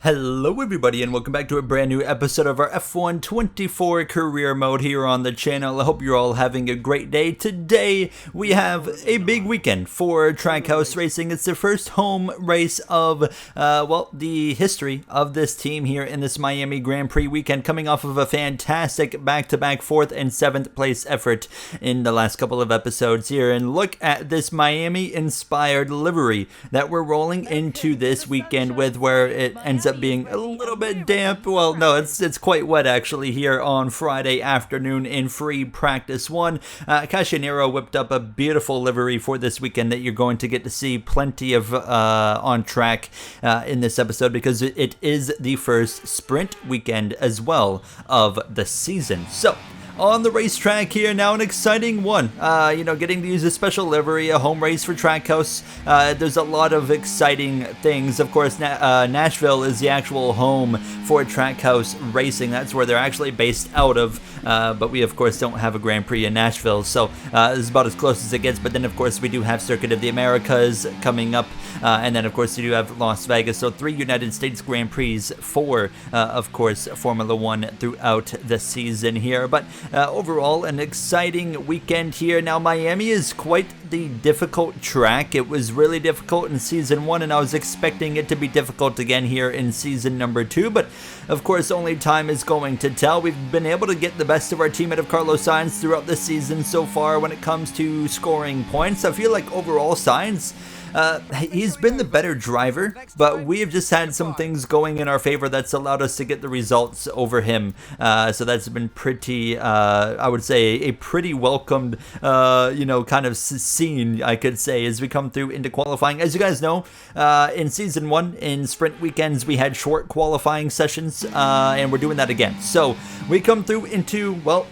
Hello everybody and welcome back to a brand new episode of our F1 24 career mode here on the channel. I hope you're all having a great day. Today we have a big weekend for Trackhouse Racing. It's the first home race of, the history of this team here in this Miami Grand Prix weekend, coming off of a fantastic back-to-back 4th and 7th place effort in the last couple of episodes here. And look at this Miami-inspired livery that we're rolling into this weekend with, where it ends up being a little bit damp. Well, no, it's quite wet actually here on Friday afternoon in free practice 1. Cashinero whipped up a beautiful livery for this weekend that you're going to get to see plenty of on track in this episode, because it is the first sprint weekend as well of the season. So on the racetrack here now, an exciting one. Getting to use a special livery, a home race for Trackhouse. There's a lot of exciting things. Of course, Nashville is the actual home for Trackhouse Racing. That's where they're actually based out of. But we, of course, don't have a Grand Prix in Nashville, so this is about as close as it gets. But then, of course, we do have Circuit of the Americas coming up. And then, of course, you do have Las Vegas. So 3 United States Grand Prix for, of course, Formula 1 throughout the season here. But overall, an exciting weekend here. Now, Miami is quite the difficult track. It was really difficult in Season 1, and I was expecting it to be difficult again here in Season number 2. But, of course, only time is going to tell. We've been able to get the best of our team out of Carlos Sainz throughout the season so far when it comes to scoring points. I feel like overall Sainz, he's been the better driver, but we have just had some things going in our favor that's allowed us to get the results over him. So that's been pretty, I would say, a pretty welcomed, kind of scene, I could say, as we come through into qualifying. As you guys know, in Season 1, in sprint weekends, we had short qualifying sessions, and we're doing that again. So we come through into,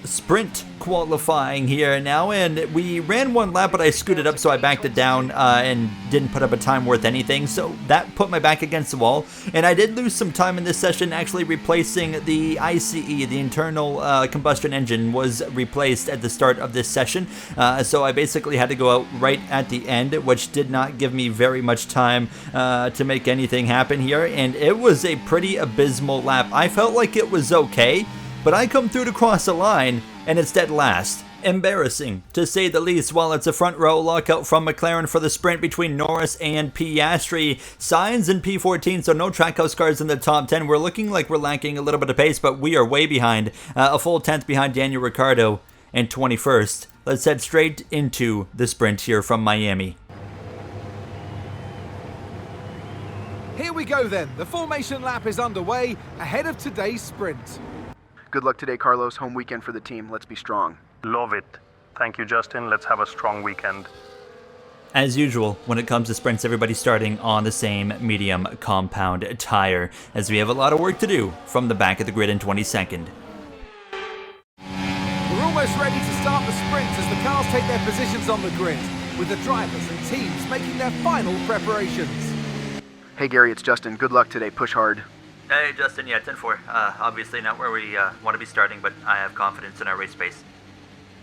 sprint qualifying here now, and we ran one lap, but I screwed it up, so I backed it down and didn't put up a time worth anything, so that put my back against the wall. And I did lose some time in this session actually replacing the ICE. The internal combustion engine was replaced at the start of this session, so I basically had to go out right at the end, which did not give me very much time to make anything happen here, and it was a pretty abysmal lap. I felt like it was okay, but I come through to cross the line and it's dead last. Embarrassing, to say the least. While it's a front row lockout from McLaren for the sprint between Norris and Piastri. Sainz and P14, so no Trackhouse cars in the top 10. We're looking like we're lacking a little bit of pace, but we are way behind. A full 10th behind Daniel Ricciardo and 21st. Let's head straight into the sprint here from Miami. Here we go then. The formation lap is underway ahead of today's sprint. Good luck today, Carlos. Home weekend for the team. Let's be strong. Love it. Thank you, Justin. Let's have a strong weekend. As usual, when it comes to sprints, everybody's starting on the same medium compound tire, as we have a lot of work to do from the back of the grid in 22nd. We're almost ready to start the sprint as the cars take their positions on the grid, with the drivers and teams making their final preparations. Hey, Gary, it's Justin. Good luck today. Push hard. Hey, Justin, yeah, 10-4. Obviously not where we want to be starting, but I have confidence in our race pace.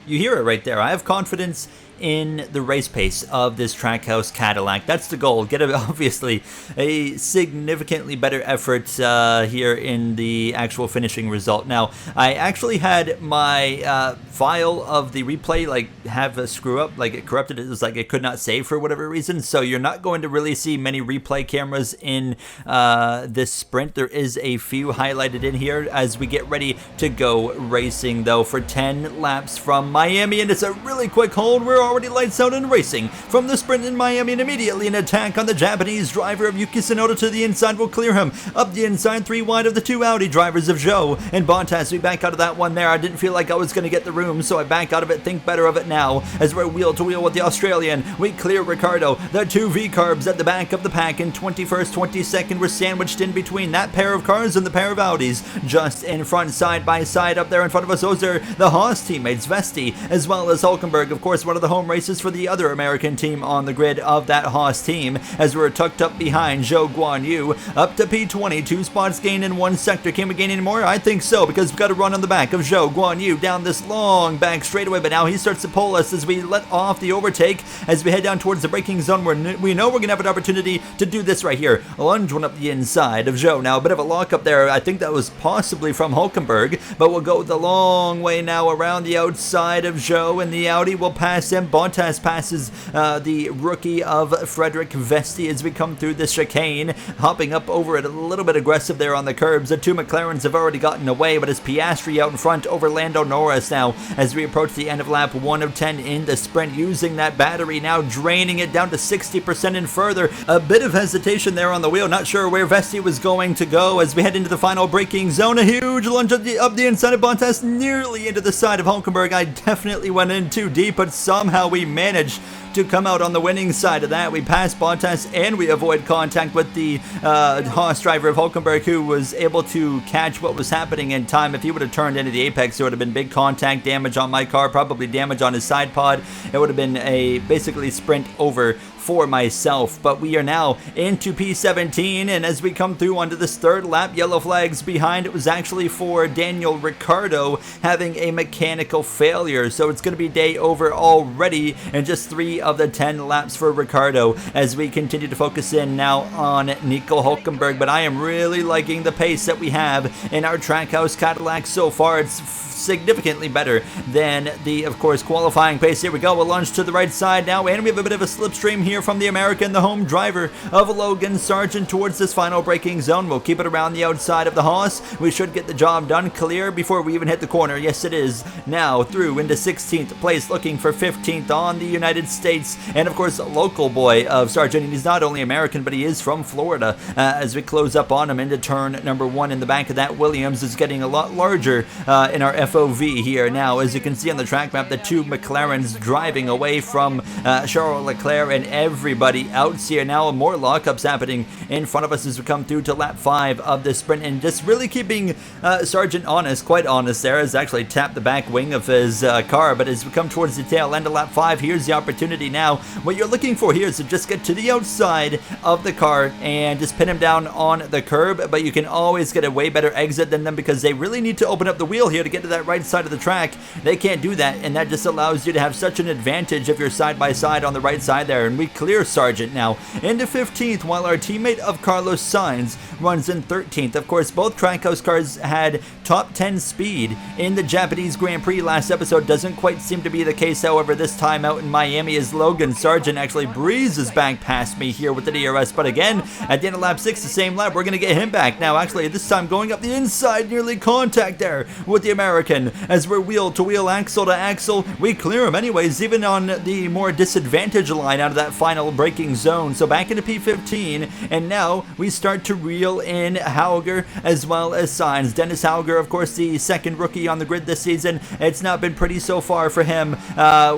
You hear it right there. I have confidence in the race pace of this Trackhouse Cadillac. That's the goal. Get obviously a significantly better effort here in the actual finishing result. Now, I actually had my file of the replay have a screw up, it corrupted. It was it could not save for whatever reason. So you're not going to really see many replay cameras in this sprint. There is a few highlighted in here as we get ready to go racing, though, for 10 laps from Miami, and it's a really quick hold. We're already lights out and racing from the sprint in Miami, and immediately an attack on the Japanese driver of Yuki Tsunoda to the inside will clear him. Up the inside, 3 wide of the 2 Audi drivers of Zhou and Bottas. We back out of that one there. I didn't feel like I was going to get the room, so I back out of it. Think better of it now as we're wheel to wheel with the Australian. We clear Ricciardo. The 2 V-carbs at the back of the pack in 21st, 22nd. We're sandwiched in between that pair of cars and the pair of Audis. Just in front, side by side, up there in front of us, those are the Haas teammates, Vesti, as well as Hulkenberg. Of course, one of the home races for the other American team on the grid of that Haas team, as we're tucked up behind Zhou Guanyu, up to P20, 2 spots gained in one sector. Can we gain any more? I think so, because we've got to run on the back of Zhou Guanyu down this long back straightaway, but now he starts to pull us as we let off the overtake as we head down towards the braking zone where we know we're going to have an opportunity to do this right here. A lunge one up the inside of Zhou. Now a bit of a lock up there. I think that was possibly from Hulkenberg, but we'll go the long way now around the outside of Zhou, and the Audi will pass him. Bottas passes the rookie of Frederick Vesti as we come through the chicane, hopping up over it a little bit aggressive there on the curbs. The 2 McLarens have already gotten away, but it's Piastri out in front over Lando Norris now as we approach the end of lap 1 of 10 in the sprint, using that battery now, draining it down to 60% and further. A bit of hesitation there on the wheel, not sure where Vesti was going to go as we head into the final braking zone. A huge lunge up the inside of Bottas, nearly into the side of Hulkenberg. I definitely went in too deep, but somehow we managed to come out on the winning side of that. We pass Bottas and we avoid contact with the Haas driver of Hulkenberg, who was able to catch what was happening in time. If he would have turned into the apex, there would have been big contact damage on my car, probably damage on his side pod. It would have been a basically sprint over for myself. But we are now into P17, and as we come through onto this third lap, yellow flags behind. It was actually for Daniel Ricciardo having a mechanical failure, so it's going to be day over already in just 3 of the 10 laps for Ricciardo as we continue to focus in now on Nico Hulkenberg. But I am really liking the pace that we have in our Trackhouse Cadillac so far. It's significantly better than the, of course, qualifying pace. Here we go, a lunge to the right side now, and we have a bit of a slipstream here from the American, the home driver of Logan Sargent, towards this final braking zone. We'll keep it around the outside of the Haas. We should get the job done. Clear before we even hit the corner. Yes, it is. Now through into 16th place, looking for 15th on the United States, and of course, local boy of Sargent. He's not only American, but he is from Florida. As we close up on him into turn number 1 in the back of that, Williams is getting a lot larger in our FOV here. Now, as you can see on the track map, the 2 McLarens driving away from Charles Leclerc and everybody else here. Now more lockups happening in front of us as we come through to lap 5 of the sprint, and just really keeping Sargent honest, quite honest there, has actually tapped the back wing of his car. But as we come towards the tail end of lap 5, here's the opportunity now. What you're looking for here is to just get to the outside of the car and just pin him down on the curb, but you can always get a way better exit than them because they really need to open up the wheel here to get to that right side of the track. They can't do that, and that just allows you to have such an advantage if you're side by side on the right side there. And we clear Sargent now into 15th, while our teammate of Carlos Sainz runs in 13th. Of course, both Trackhouse cars had top 10 speed in the Japanese Grand Prix last episode. Doesn't quite seem to be the case, however, this time out in Miami, as Logan Sargent actually breezes back past me here with the DRS. But again, at the end of lap 6, the same lap, we're going to get him back now. Actually, this time going up the inside, nearly contact there with the American. As we're wheel to wheel, axle to axle, we clear him anyways, even on the more disadvantaged line out of that final braking zone. So back into P15, and now we start to reel in Hauger as well as Sainz. Dennis Hauger, of course, the second rookie on the grid this season. It's not been pretty so far for him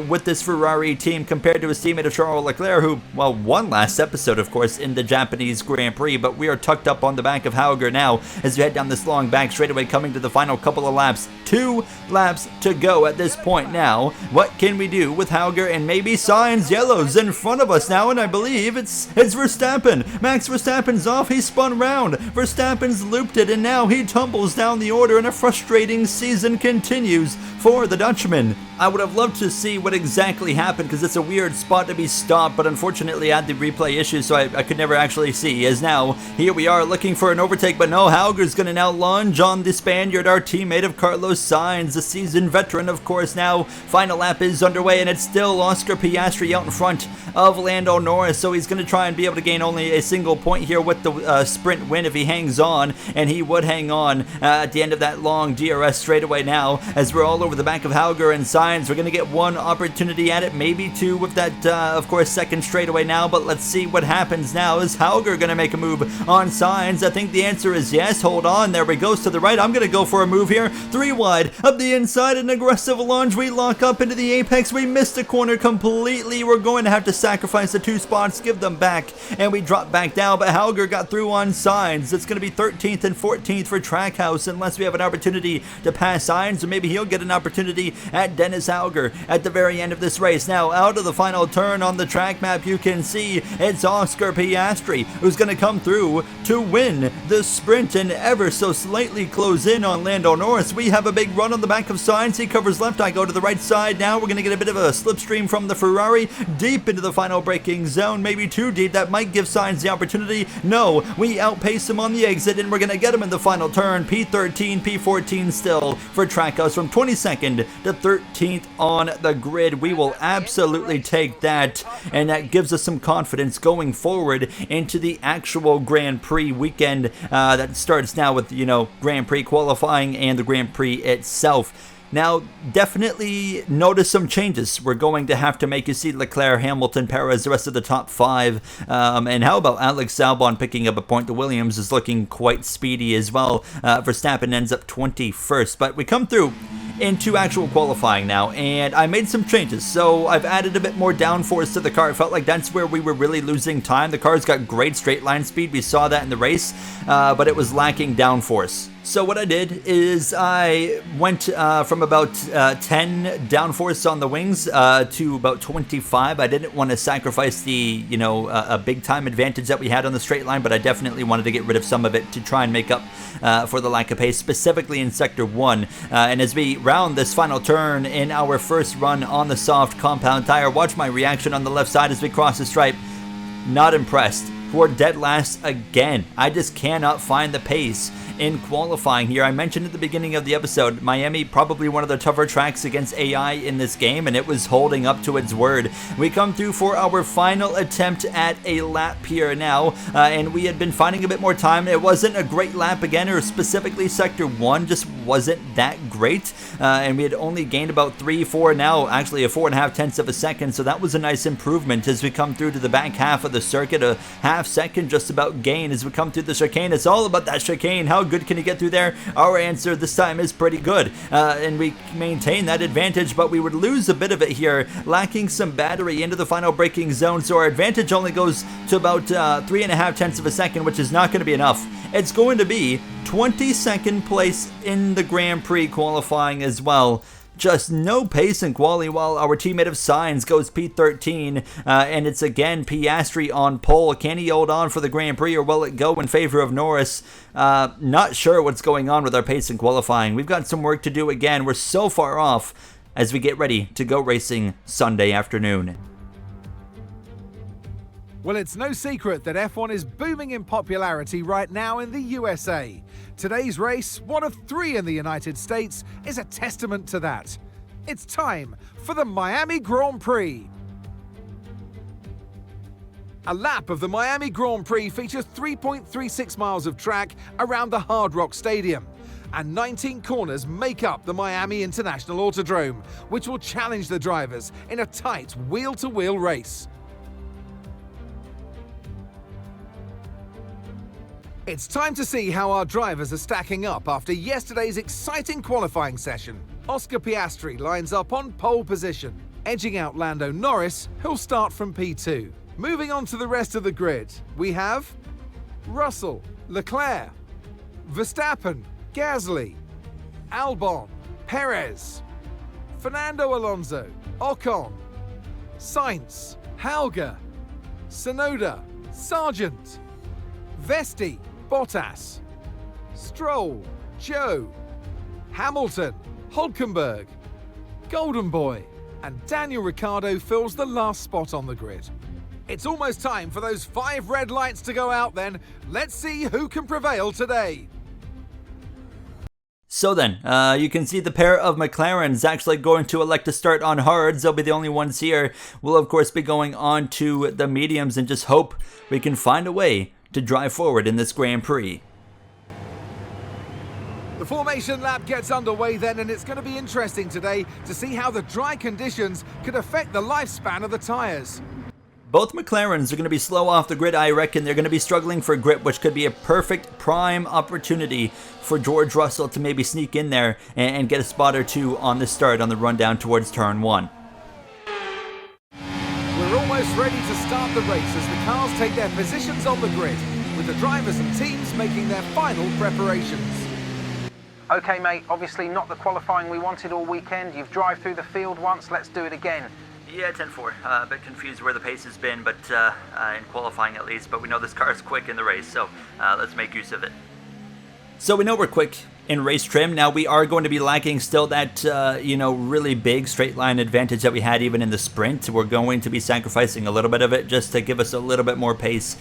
with this Ferrari team compared to his teammate of Charles Leclerc, who, well, won last episode, of course, in the Japanese Grand Prix. But we are tucked up on the back of Hauger now as we head down this long back straightaway, coming to the final couple of laps. 2 laps to go at this point now. What can we do with Hauger and maybe Sainz? Yellows in front of us now, and I believe it's Verstappen. Max Verstappen's off. He spun round. Verstappen's looped it, and now he tumbles down the order, and a frustrating season continues for the Dutchman. I would have loved to see what exactly happened because it's a weird spot to be stopped, but unfortunately I had the replay issue, so I could never actually see. As now, here we are looking for an overtake, but no, Hauger's going to now lunge on the Spaniard, our teammate of Carlos Sainz, the seasoned veteran, of course. Now, final lap is underway, and it's still Oscar Piastri out in front of Lando Norris, so he's going to try and be able to gain only a single point here with the sprint win if he hangs on, and he would hang on at the end of that long DRS straightaway now, as we're all over the back of Hauger and Sainz. We're going to get one opportunity at it, maybe two with that, of course, second straightaway now, but let's see what happens now. Is Hauger going to make a move on Sainz? I think the answer is yes. Hold on, there he goes to the right. I'm going to go for a move here. 3 wide. outside, up the inside, an aggressive lunge. We lock up into the apex. We missed the corner completely. We're going to have to sacrifice the 2 spots, give them back, and we drop back down, but Hauger got through on signs. It's going to be 13th and 14th for Trackhouse unless we have an opportunity to pass signs, or maybe he'll get an opportunity at Dennis Hauger at the very end of this race. Now, out of the final turn on the track map, you can see it's Oscar Piastri who's going to come through to win the sprint and ever so slightly close in on Lando Norris. We have a big run on the back of signs. He covers left, I go to the right side. Now we're going to get a bit of a slipstream from the Ferrari deep into the final braking zone, maybe too deep. That might give signs the opportunity. No, we outpace him on the exit, and we're going to get him in the final turn. P13, P14 still for Trackhouse from 22nd to 13th on the grid. We will absolutely take that, and that gives us some confidence going forward into the actual Grand Prix weekend that starts now with, Grand Prix qualifying and the Grand Prix itself. Now, definitely notice some changes we're going to have to make. You see Leclerc, Hamilton, Perez, the rest of the top 5. And how about Alex Albon picking up a point? The Williams is looking quite speedy as well. Verstappen ends up 21st. But we come through into actual qualifying now, and I made some changes. So I've added a bit more downforce to the car. It felt like that's where we were really losing time. The car's got great straight line speed. We saw that in the race, but it was lacking downforce. So what I did is I went from about 10 downforce on the wings to about 25. I didn't want to sacrifice the, a big time advantage that we had on the straight line, but I definitely wanted to get rid of some of it to try and make up for the lack of pace, specifically in Sector 1. And as we round this final turn in our first run on the soft compound tire, watch my reaction on the left side as we cross the stripe. Not impressed. We're dead last again. I just cannot find the pace in qualifying here. I mentioned at the beginning of the episode, Miami probably one of the tougher tracks against AI in this game, and it was holding up to its word. We come through for our final attempt at a lap here now, and we had been finding a bit more time. It wasn't a great lap again, or specifically Sector 1 just wasn't that great, and we had only gained about 3-4 now, actually a 4.5 tenths of a second, so that was a nice improvement as we come through to the back half of the circuit. A half second just about gain as we come through the chicane. It's all about that chicane. How good can you get through there? Our answer this time is pretty good, and we maintain that advantage, but we would lose a bit of it here, lacking some battery into the final braking zone, so our advantage only goes to about 3.5 tenths of a second, which is not going to be enough. It's going to be 22nd place in the Grand Prix qualifying as well. Just no pace in quali while our teammate of Sainz goes P13, and it's again Piastri on pole. Can he hold on for the Grand Prix, or will it go in favor of Norris? Not sure what's going on with our pace in qualifying. We've got some work to do again. We're so far off as we get ready to go racing Sunday afternoon. Well, it's no secret that F1 is booming in popularity right now in the USA. Today's race, one of 3 in the United States, is a testament to that. It's time for the Miami Grand Prix. A lap of the Miami Grand Prix features 3.36 miles of track around the Hard Rock Stadium, and 19 corners make up the Miami International Autodrome, which will challenge the drivers in a tight wheel-to-wheel race. It's time to see how our drivers are stacking up after yesterday's exciting qualifying session. Oscar Piastri lines up on pole position, edging out Lando Norris, who'll start from P2. Moving on to the rest of the grid, we have Russell, Leclerc, Verstappen, Gasly, Albon, Perez, Fernando Alonso, Ocon, Sainz, Hauger, Tsunoda, Sargent, Vesti, Bottas, Stroll, Joe, Hamilton, Hülkenberg, Golden Boy, and Daniel Ricciardo fills the last spot on the grid. It's almost time for those 5 red lights to go out then. Let's see who can prevail today. So then, you can see the pair of McLarens actually going to elect to start on hards. They'll be the only ones here. We'll of course be going on to the mediums and just hope we can find a way to drive forward in this Grand Prix. The formation lap gets underway then, and it's going to be interesting today to see how the dry conditions could affect the lifespan of the tyres. Both McLarens are going to be slow off the grid. I reckon they're going to be struggling for grip, which could be a perfect prime opportunity for George Russell to maybe sneak in there and get a spot or two on the start on the run down towards turn 1. We're almost ready to start the race as the cars take their positions on the grid, with the drivers and teams making their final preparations. Okay, mate, obviously not the qualifying we wanted all weekend. You've drive through the field once, let's do it again. Yeah, 10-4. A bit confused where the pace has been, but in qualifying at least. But we know this car is quick in the race, so let's make use of it. So we know we're quick in race trim. Now we are going to be lacking still that, really big straight line advantage that we had even in the sprint. We're going to be sacrificing a little bit of it just to give us a little bit more pace,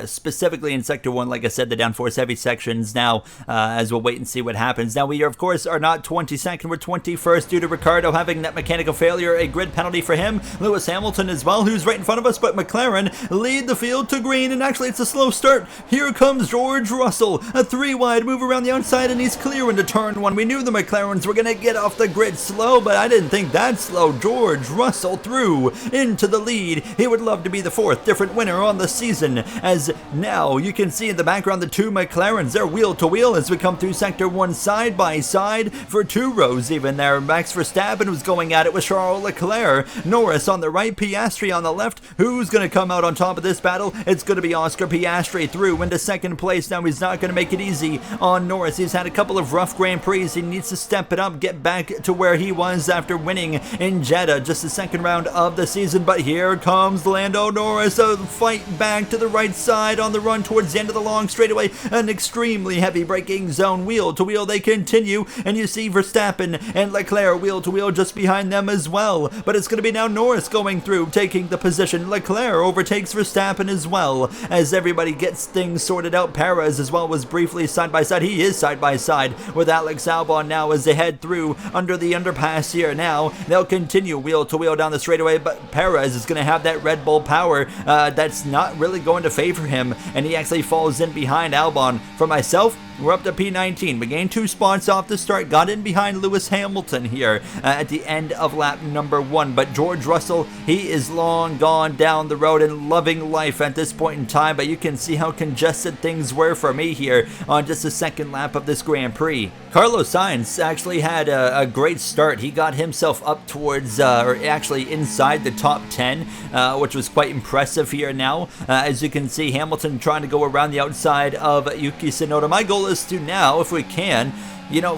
specifically in Sector 1, like I said, the downforce heavy sections now, as we'll wait and see what happens. Now we, of course, are not 22nd, we're 21st due to Ricciardo having that mechanical failure, a grid penalty for him. Lewis Hamilton as well, who's right in front of us, but McLaren lead the field to green, and actually it's a slow start. Here comes George Russell, a 3-wide move around the outside, and he's clear into turn 1. We knew the McLarens were going to get off the grid slow, but I didn't think that slow. George Russell through into the lead. He would love to be the 4th different winner on the season, as now you can see in the background the 2 McLarens. They're wheel to wheel as we come through Sector 1 side by side for 2 rows even there. Max Verstappen was going at it with Charles Leclerc. Norris on the right, Piastri on the left. Who's going to come out on top of this battle? It's going to be Oscar Piastri through into 2nd place. Now he's not going to make it easy on Norris. He's had a couple of rough Grand Prix. He needs to step it up, get back to where he was after winning in Jeddah, just the 2nd round of the season. But here comes Lando Norris, a fight back to the right side on the run towards the end of the long straightaway. An extremely heavy braking zone, wheel to wheel they continue, and you see Verstappen and Leclerc wheel to wheel just behind them as well. But it's going to be now Norris going through, taking the position. Leclerc overtakes Verstappen as well as everybody gets things sorted out. Perez as well was briefly side by side. He is side by side with Alex Albon now as they head through under the underpass here. Now they'll continue wheel to wheel down the straightaway, but Perez is going to have that Red Bull power that's not really going to favor him, and he actually falls in behind Albon. For myself, we're up to P19. We gained 2 spots off the start, got in behind Lewis Hamilton here at the end of lap number 1. But George Russell, he is long gone down the road and loving life at this point in time. But you can see how congested things were for me here on just the 2nd lap of this Grand Prix. Carlos Sainz actually had a great start. He got himself up towards, or actually inside the top 10, which was quite impressive here now. As you can see, Hamilton trying to go around the outside of Yuki Tsunoda. My goal is to now, if we can,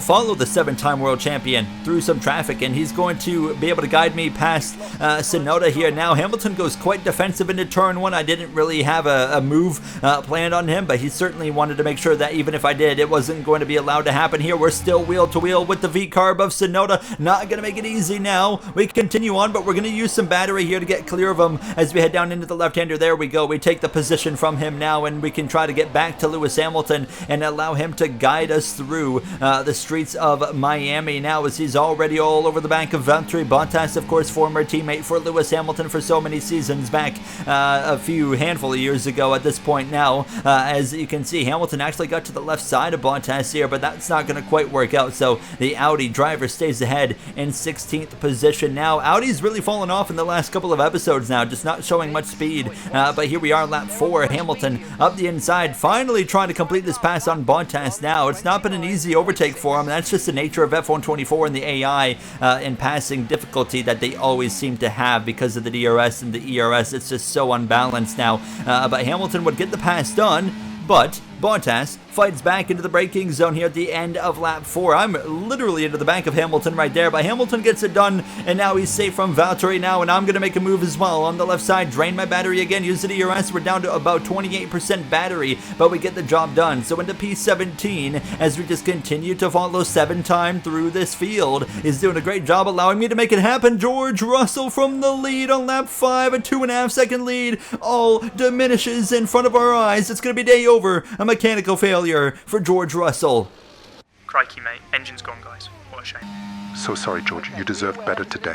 follow the 7-time world champion through some traffic, and he's going to be able to guide me past Tsunoda here. Now Hamilton goes quite defensive into turn 1. I didn't really have a move planned on him, but he certainly wanted to make sure that even if I did, it wasn't going to be allowed to happen here. We're still wheel to wheel with the V-carb of Tsunoda. Not going to make it easy now. We continue on, but we're going to use some battery here to get clear of him as we head down into the left-hander. There we go. We take the position from him now, and we can try to get back to Lewis Hamilton and allow him to guide us through the streets of Miami now, as he's already all over the back of Valtteri Bottas, of course, former teammate for Lewis Hamilton for so many seasons back a handful of years ago at this point now. As you can see, Hamilton actually got to the left side of Bottas here, but that's not going to quite work out, so the Audi driver stays ahead in 16th position now. Audi's really fallen off in the last couple of episodes now, just not showing much speed, but here we are, lap 4. Hamilton up the inside, finally trying to complete this pass on Bottas now. It's not been an easy overtake for him. That's just the nature of F124 and the AI in passing difficulty that they always seem to have because of the DRS and the ERS. It's just so unbalanced now. But Hamilton would get the pass done, but Bottas fights back into the braking zone here at the end of lap 4. I'm literally into the back of Hamilton right there, but Hamilton gets it done, and now he's safe from Valtteri now, and I'm going to make a move as well. On the left side, drain my battery again, use the DRS. We're down to about 28% battery, but we get the job done. So into P17, as we just continue to follow 7-time through this field. He's doing a great job allowing me to make it happen. George Russell from the lead on lap 5, a 2.5 second lead, all diminishes in front of our eyes. It's going to be day over. A mechanical failure for George Russell. Crikey, mate. Engine's gone, guys. What a shame. So sorry, George. You deserved better today.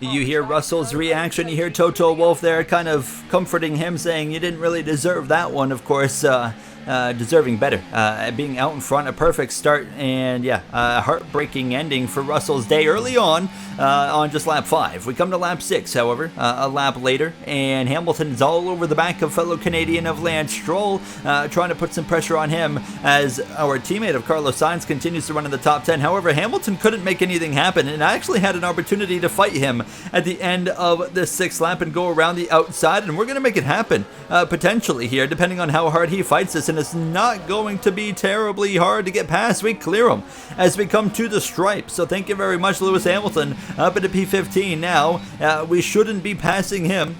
You hear Russell's reaction. You hear Toto Wolff there kind of comforting him, saying you didn't really deserve that one, of course. deserving better. Being out in front, a perfect start, and yeah, a heartbreaking ending for Russell's day early on just lap 5. We come to lap 6, however, a lap later, and Hamilton's all over the back of fellow Canadian of Lance Stroll, trying to put some pressure on him as our teammate of Carlos Sainz continues to run in the top 10. However, Hamilton couldn't make anything happen, and I actually had an opportunity to fight him at the end of the 6th lap and go around the outside, and we're going to make it happen, potentially here, depending on how hard he fights us, and it's not going to be terribly hard to get past. We clear him as we come to the stripe, so thank you very much, Lewis Hamilton, up into P15 now. We shouldn't be passing him.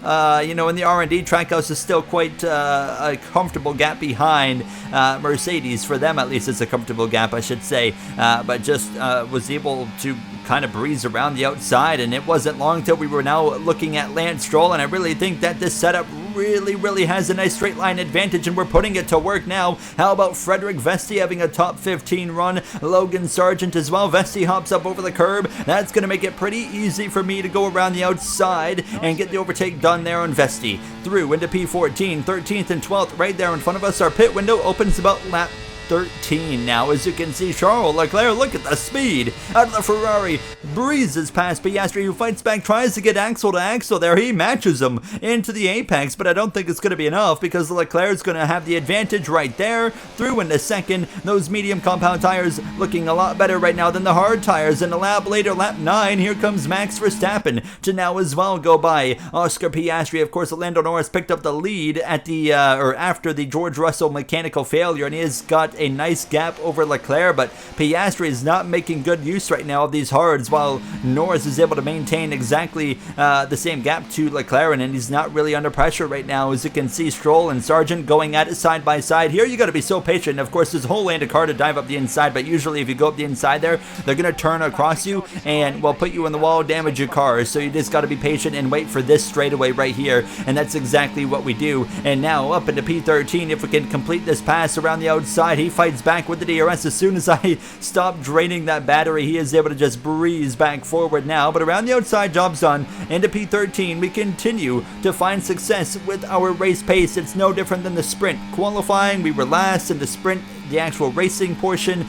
You know, in the R&D, Trackhouse is still quite a comfortable gap behind Mercedes. For them, at least, it's a comfortable gap, I should say, but just was able to kind of breeze around the outside, and it wasn't long till we were now looking at Lance Stroll, and I really think that this setup really has a nice straight line advantage, and we're putting it to work now. How about Frederick Vesti having a top 15 run? Logan Sargent as well. Vesti hops up over the curb. That's going to make it pretty easy for me to go around the outside and get the overtake done there on Vesti. Through into P14, 13th and 12th right there in front of us. Our pit window opens about lap 13 now. As you can see, Charles Leclerc, look at the speed out of the Ferrari, breezes past Piastri, who fights back, tries to get axle to axle there. He matches him into the apex, but I don't think it's going to be enough because Leclerc's going to have the advantage right there. Through into second, those medium compound tires looking a lot better right now than the hard tires. And a lap later, lap 9, here comes Max Verstappen to now as well go by Oscar Piastri. Of course, Lando Norris picked up the lead at the after the George Russell mechanical failure, and he has got a nice gap over Leclerc, but Piastri is not making good use right now of these hards, while Norris is able to maintain exactly the same gap to Leclerc, and he's not really under pressure right now. As you can see, Stroll and Sargent going at it side by side. Here you got to be so patient. Of course, there's a whole lane of car to dive up the inside, but usually if you go up the inside there, they're going to turn across you and will put you in the wall, damage your car. So you just got to be patient and wait for this straightaway right here, and that's exactly what we do. And now up into P13, if we can complete this pass around the outside, he fights back with the DRS. As soon as I stop draining that battery, he is able to just breeze back forward now. But around the outside, job's done. Into P13, we continue to find success with our race pace. It's no different than the sprint. Qualifying, we were last. In the sprint, the actual racing portion,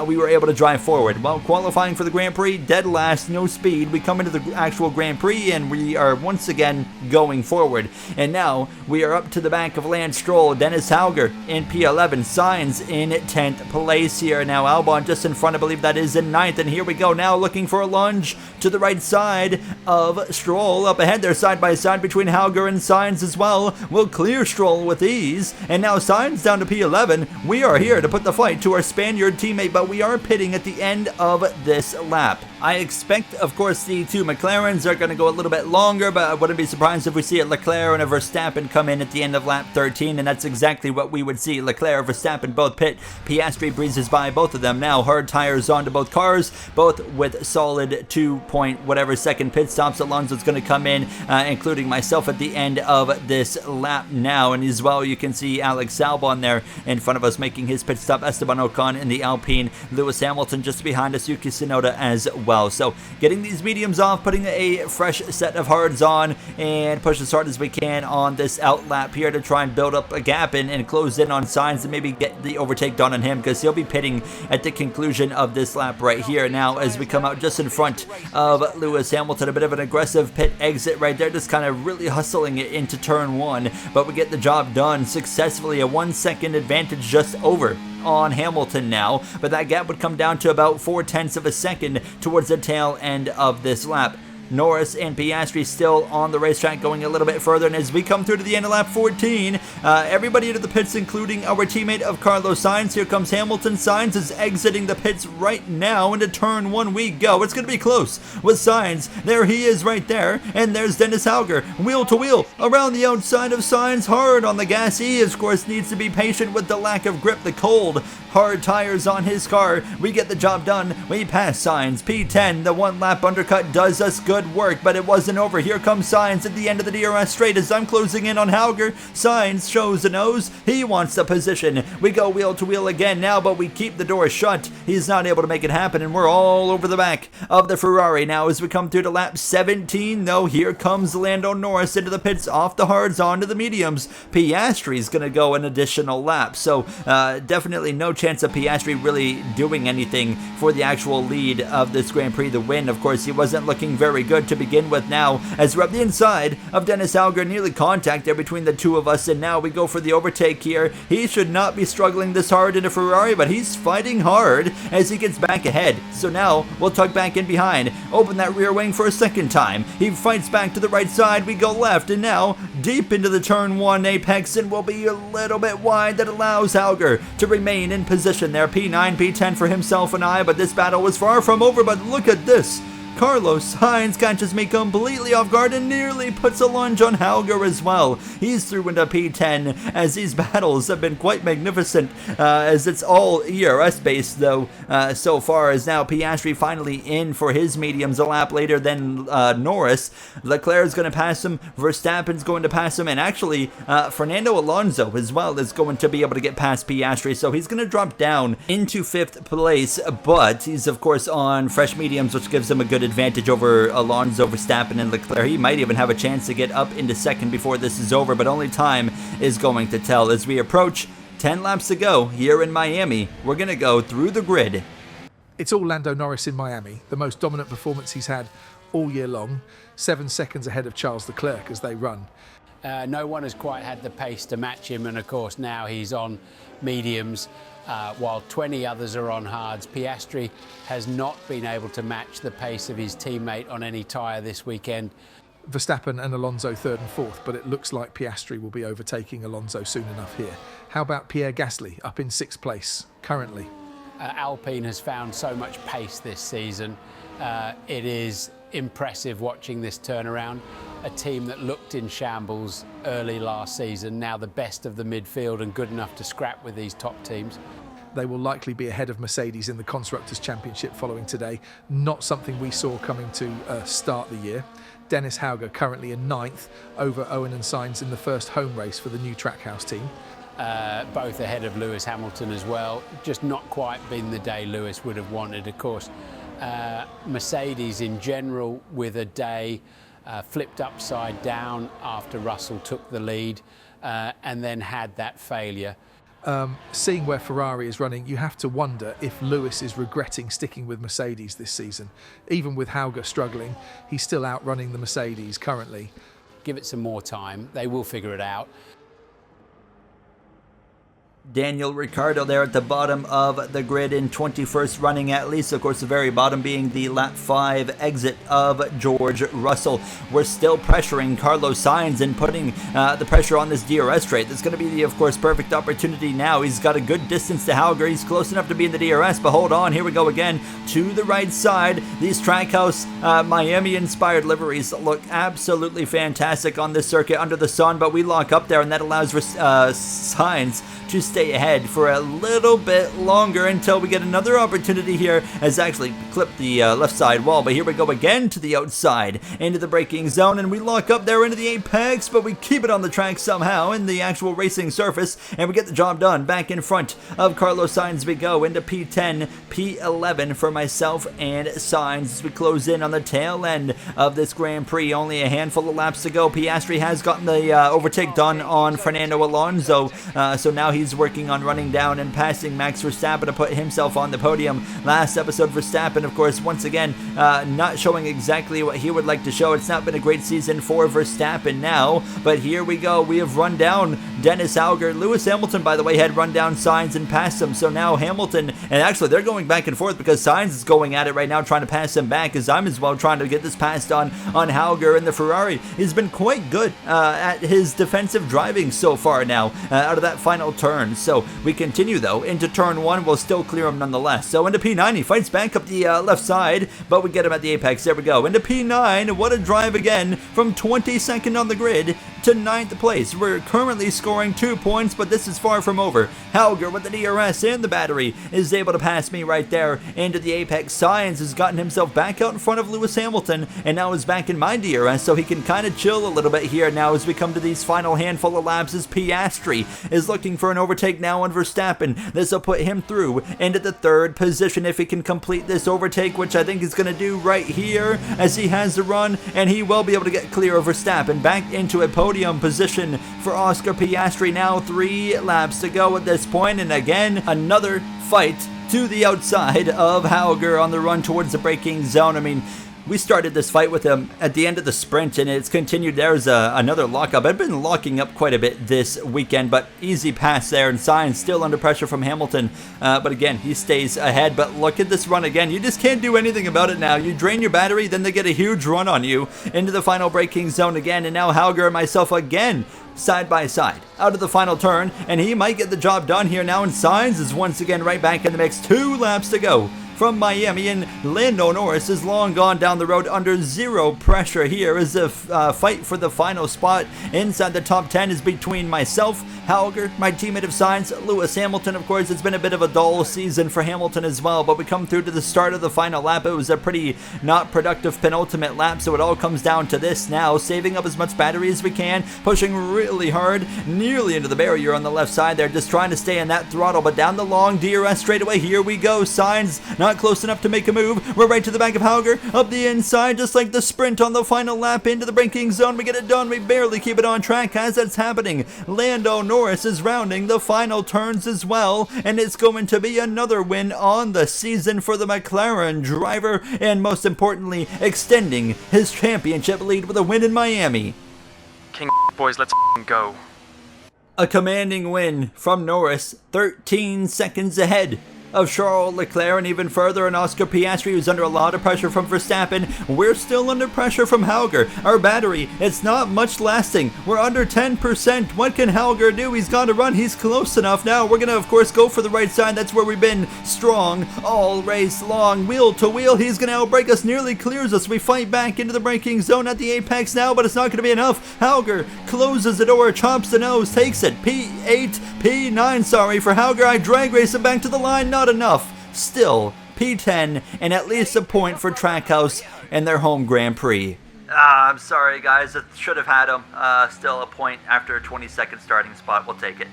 we were able to drive forward. While qualifying for the Grand Prix, dead last, no speed. We come into the actual Grand Prix and we are once again going forward. And now we are up to the back of Lance Stroll, Dennis Hauger in P11, Sainz in 10th place here. Now Albon just in front, I believe that is in 9th. And here we go now, looking for a lunge to the right side of Stroll. Up ahead there, side by side between Hauger and Sainz as well. We'll clear Stroll with ease. And now Sainz down to P11. We are here to put the fight to our Spaniard teammate, but we are pitting at the end of this lap. I expect, of course, the two McLarens are going to go a little bit longer, but I wouldn't be surprised if we see a Leclerc and a Verstappen come in at the end of lap 13, and that's exactly what we would see. Leclerc, Verstappen both pit. Piastri breezes by both of them now. Hard tires onto both cars, both with solid 2 point whatever second pit stops. Alonso's going to come in, including myself at the end of this lap now. And as well, you can see Alex Albon there in front of us making his pit stop. Esteban Ocon in the Alpine. Lewis Hamilton just behind us. Yuki Tsunoda as well. So getting these mediums off, putting a fresh set of hards on, and push as hard as we can on this out lap here to try and build up a gap and close in on Sainz and maybe get the overtake done on him, because he'll be pitting at the conclusion of this lap right here. Now as we come out just in front of Lewis Hamilton, a bit of an aggressive pit exit right there, just kind of really hustling it into turn 1, but we get the job done successfully. A 1 second advantage just over on Hamilton now, but that gap would come down to about 0.4 of a second towards the tail end of this lap. Norris and Piastri still on the racetrack going a little bit further, and as we come through to the end of lap 14, everybody into the pits, including our teammate of Carlos Sainz. Here comes Hamilton. Sainz is exiting the pits right now. Into turn 1 we go. It's going to be close with Sainz. There he is right there, and there's Dennis Hauger, wheel to wheel around the outside of Sainz, hard on the gas. He of course needs to be patient with the lack of grip, the cold hard tires on his car. We get the job done. We pass Sainz. P10, the 1 lap undercut does us good. good work, but it wasn't over. Here comes Sainz at the end of the DRS straight as I'm closing in on Hauger. Sainz shows a nose. He wants the position. We go wheel to wheel again now, but we keep the door shut. He's not able to make it happen, and we're all over the back of the Ferrari now as we come through to lap 17. Though here comes Lando Norris into the pits off the hards onto the mediums. Piastri's going to go an additional lap, so definitely no chance of Piastri really doing anything for the actual lead of this Grand Prix. The win, of course, he wasn't looking very good to begin with. Now, as we're up the inside of Dennis Hauger, nearly contact there between the two of us, and now we go for the overtake here. He should not be struggling this hard in a Ferrari, but he's fighting hard as he gets back ahead. So now we'll tug back in behind, open that rear wing for a second time. He fights back to the right side, we go left, and now deep into the turn 1 apex, and will be a little bit wide. That allows Hauger to remain in position there. P9, P10 for himself and I, but this battle was far from over. But look at this. Carlos Sainz catches me completely off guard and nearly puts a lunge on Hauger as well. He's through into P10 as these battles have been quite magnificent, as it's all ERS based though so far, as now Piastri finally in for his mediums a lap later than Norris. Leclerc's going to pass him, Verstappen's going to pass him, and actually Fernando Alonso as well is going to be able to get past Piastri, so he's going to drop down into 5th place, but he's of course on fresh mediums, which gives him a good advantage over Alonso, Verstappen, and Leclerc. He might even have a chance to get up into 2nd before this is over, but only time is going to tell. As we approach 10 laps to go here in Miami, we're going to go through the grid. It's all Lando Norris in Miami, the most dominant performance he's had all year long, 7 seconds ahead of Charles Leclerc as they run. No one has quite had the pace to match him, and of course now he's on mediums while 20 others are on hards. Piastri has not been able to match the pace of his teammate on any tyre this weekend. Verstappen and Alonso 3rd and 4th, but it looks like Piastri will be overtaking Alonso soon enough here. How about Pierre Gasly up in 6th place currently? Alpine has found so much pace this season. It is impressive watching this turnaround. A team that looked in shambles early last season, now the best of the midfield and good enough to scrap with these top teams. They will likely be ahead of Mercedes in the Constructors' Championship following today. Not something we saw coming to start the year. Dennis Hauger currently in 9th over Owen and Sainz in the first home race for the new Trackhouse team. Both ahead of Lewis Hamilton as well. Just not quite been the day Lewis would have wanted, of course. Mercedes in general with a day flipped upside down after Russell took the lead and then had that failure. Seeing where Ferrari is running, you have to wonder if Lewis is regretting sticking with Mercedes this season. Even with Hauger struggling, he's still outrunning the Mercedes currently. Give it some more time, they will figure it out. Daniel Ricciardo there at the bottom of the grid in 21st running at least. Of course, the very bottom being the lap 5 exit of George Russell. We're still pressuring Carlos Sainz and putting the pressure on this DRS straight. That's going to be the, of course, perfect opportunity now. He's got a good distance to Hauger. He's close enough to be in the DRS, but hold on. Here we go again to the right side. These Trackhouse Miami-inspired liveries look absolutely fantastic on this circuit under the sun, but we lock up there, and that allows Sainz to stay ahead for a little bit longer until we get another opportunity here, as actually clipped the left side wall. But here we go again to the outside into the braking zone, and we lock up there into the apex, but we keep it on the track somehow in the actual racing surface, and we get the job done. Back in front of Carlos Sainz we go into P10, P11 for myself and Sainz as we close in on the tail end of this Grand Prix. Only a handful of laps to go. Piastri has gotten the overtake done on Fernando Alonso, so now he's working on running down and passing Max Verstappen to put himself on the podium. Last episode, Verstappen, of course, once again, not showing exactly what he would like to show. It's not been a great season for Verstappen now, but here we go. We have run down Dennis Hauger. Lewis Hamilton, by the way, had run down Sainz and passed him, so now Hamilton, and actually they're going back and forth because Sainz is going at it right now, trying to pass him back, as I'm as well trying to get this passed on Hauger, and the Ferrari. He's been quite good at his defensive driving so far now out of that final turn. So we continue though into turn 1. We'll still clear him nonetheless. So into P9, he fights back up the left side, but we get him at the apex. There we go. Into P9, what a drive again from 22nd on the grid to 9th place. We're currently scoring 2 points, but this is far from over. Hauger with the DRS and the battery is able to pass me right there into the apex. Sainz has gotten himself back out in front of Lewis Hamilton and now is back in my DRS, so he can kind of chill a little bit here now as we come to these final handful of laps, as Piastri is looking for an overtake now on Verstappen. This will put him through into the 3rd position if he can complete this overtake, which I think he's going to do right here as he has the run, and he will be able to get clear of Verstappen. Back into a podium position for Oscar Piastri now. 3 laps to go at this point, and again, another fight to the outside of Hauger on the run towards the braking zone. I mean, we started this fight with him at the end of the sprint, and it's continued. There's another lockup. I've been locking up quite a bit this weekend, but easy pass there, and Sainz still under pressure from Hamilton. But again, he stays ahead. But look at this run again. You just can't do anything about it now. You drain your battery, then they get a huge run on you into the final braking zone again, and now Hauger and myself again side by side out of the final turn, and he might get the job done here now, and Sainz is once again right back in the mix. 2 laps to go from Miami, and Lando Norris is long gone down the road under zero pressure here as the fight for the final spot inside the top 10 is between myself, Hauger, my teammate of Sainz, Lewis Hamilton. Of course, it's been a bit of a dull season for Hamilton as well, but we come through to the start of the final lap. It was a pretty not productive penultimate lap, so it all comes down to this now, saving up as much battery as we can, pushing really hard, nearly into the barrier on the left side there, just trying to stay in that throttle, but down the long DRS straightaway, here we go. Sainz not close enough to make a move. We're right to the back of Hauger, up the inside, just like the sprint on the final lap into the braking zone. We get it done. We barely keep it on track as that's happening. Lando Norris is rounding the final turns as well, and it's going to be another win on the season for the McLaren driver, and most importantly, extending his championship lead with a win in Miami. King boys, let's go. A commanding win from Norris, 13 seconds ahead of Charles Leclerc, and even further on Oscar Piastri, who's under a lot of pressure from Verstappen. We're still under pressure from Hauger. Our battery, it's not much lasting. We're under 10%. What can Hauger do? He's got to run. He's close enough now. We're going to, of course, go for the right side. That's where we've been strong all race long. Wheel to wheel. He's going to outbrake us. Nearly clears us. We fight back into the braking zone at the apex now, but it's not going to be enough. Hauger closes the door, chops the nose, takes it. P9, sorry, for Hauger. I drag race him back to the line. Not enough. Still, P10 and at least a point for Trackhouse and their home Grand Prix. I'm sorry, guys. I should have had him. Still a point after a 20-second starting spot. We'll take it.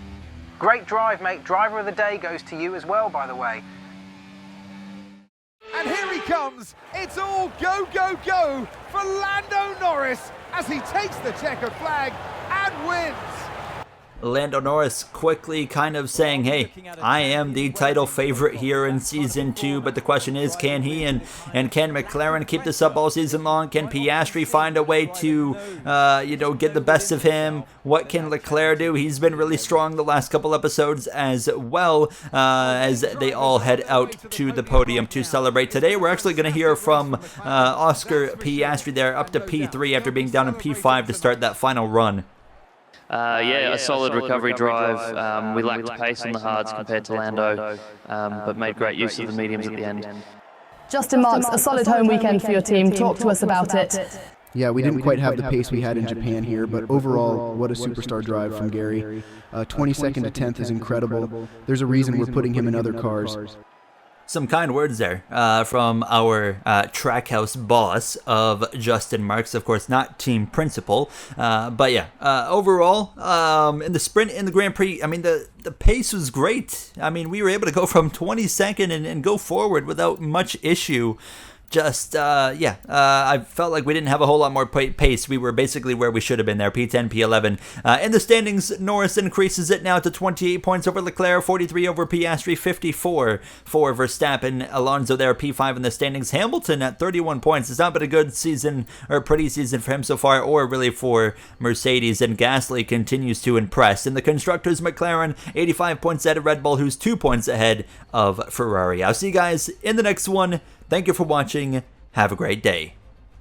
Great drive, mate. Driver of the day goes to you as well, by the way. And here he comes. It's all go, go, go for Lando Norris as he takes the checkered flag and wins. Lando Norris quickly kind of saying, hey, I am the title favorite here in Season 2, but the question is, can he and can McLaren keep this up all season long? Can Piastri find a way to, get the best of him? What can Leclerc do? He's been really strong the last couple episodes as well, as they all head out to the podium to celebrate. Today, we're actually going to hear from Oscar Piastri there, up to P3 after being down in P5 to start that final run. A solid recovery drive. We lacked pace on the hards compared to Lando, but made great use of the mediums at the end. Justin Marks, a solid home weekend for your team. Talk to us about it. Yeah, we didn't quite have the pace we had in Japan here, but overall, what a superstar drive from Gary. 22nd to 10th is incredible. There's a reason we're putting him in other cars. Some kind words there from our Trackhouse boss of Justin Marks, of course, not team principal. But yeah, overall, in the sprint in the Grand Prix, I mean, the pace was great. I mean, we were able to go from 22nd and go forward without much issue. Just, I felt like we didn't have a whole lot more pace. We were basically where we should have been there, P10, P11. In the standings, Norris increases it now to 28 points over Leclerc, 43 over Piastri, 54 for Verstappen. Alonso there, P5 in the standings. Hamilton at 31 points. It's not been a good season, or a pretty season for him so far, or really for Mercedes, and Gasly continues to impress. In the Constructors, McLaren, 85 points ahead of Red Bull, who's 2 points ahead of Ferrari. I'll see you guys in the next one. Thank you for watching. Have a great day.